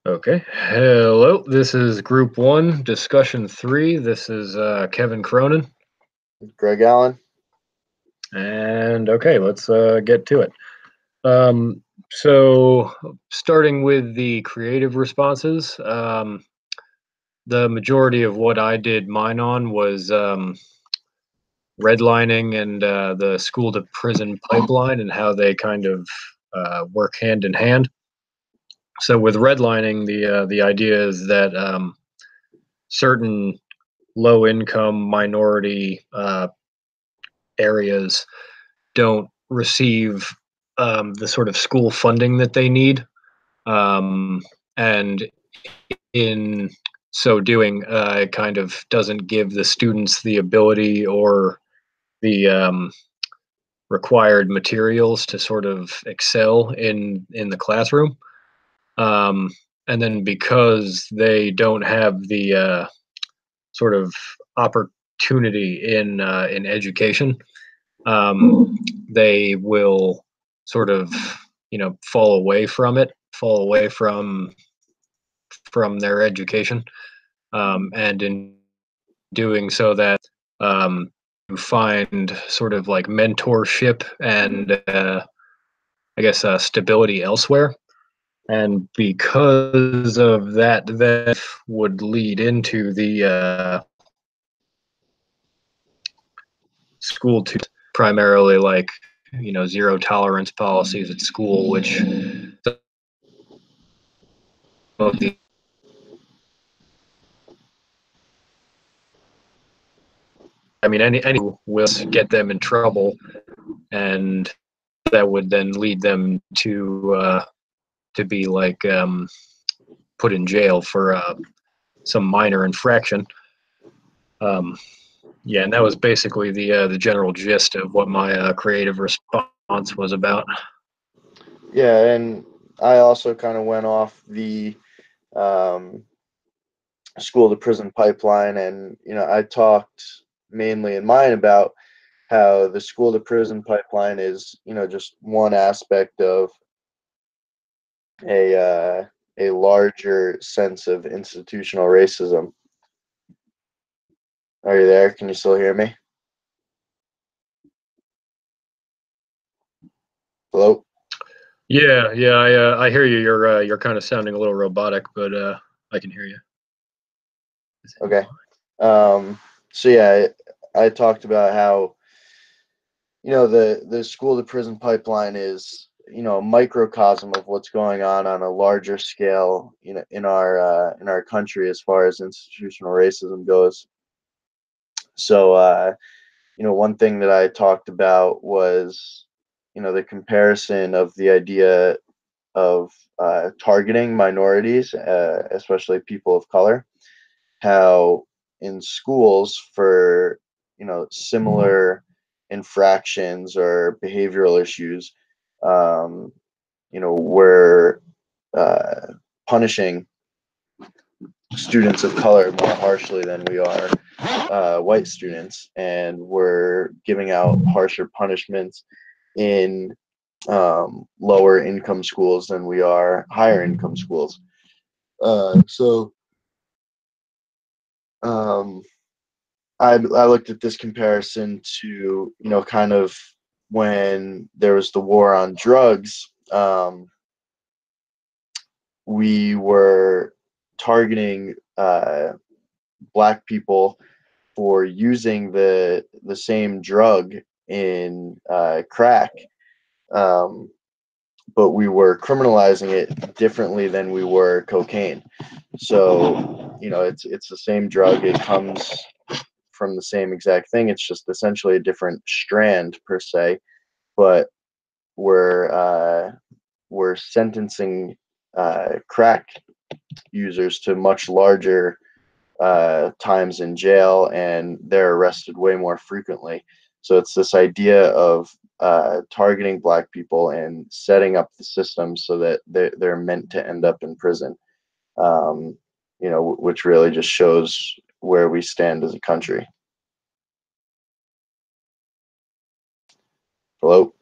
Okay. Hello. This is Group One, Discussion Three. This is Kevin Cronin. Greg Allen. And okay, let's get to it. So, starting with the creative responses, the majority of what I did mine on was redlining and the school to prison pipeline and how they kind of work hand in hand. So, with redlining, the idea is that certain low income minority areas don't receive the sort of school funding that they need. Um, and in so doing, it kind of doesn't give the students the ability or the required materials to sort of excel in the classroom. Um, and then because they don't have the sort of opportunity in education, they will sort of fall away from it, fall away from their education, and in doing so, that you find sort of like mentorship and I guess stability elsewhere. And because of that, that would lead into the school to primarily like zero tolerance policies at school, which of the I mean any will get them in trouble, and that would then lead them to be like put in jail for some minor infraction. Yeah, and that was basically the general gist of what my creative response was about. Yeah, and I also kind of went off the um, school to prison pipeline, and I talked mainly in mine about how the school to prison pipeline is just one aspect of a a larger sense of institutional racism. Are you there? Can you still hear me? Hello? Yeah, I hear you. You're kind of sounding a little robotic, but I can hear you. Okay. Um, so yeah, I talked about how the school to prison pipeline is a microcosm of what's going on a larger scale in our country as far as institutional racism goes. So one thing that I talked about was the comparison of the idea of targeting minorities, especially people of color, how in schools for similar infractions or behavioral issues, we're uh, punishing students of color more harshly than we are white students, and we're giving out harsher punishments in lower income schools than we are higher income schools. So um, I looked at this comparison to kind of when there was the war on drugs. We were targeting black people for using the same drug in crack, um, but we were criminalizing it differently than we were cocaine. So it's the same drug. It comes from the same exact thing. It's just essentially a different strand per se, but we're sentencing crack users to much larger times in jail, and they're arrested way more frequently. So it's this idea of targeting black people and setting up the system so that they're meant to end up in prison, which really just shows where we stand as a country. Hello?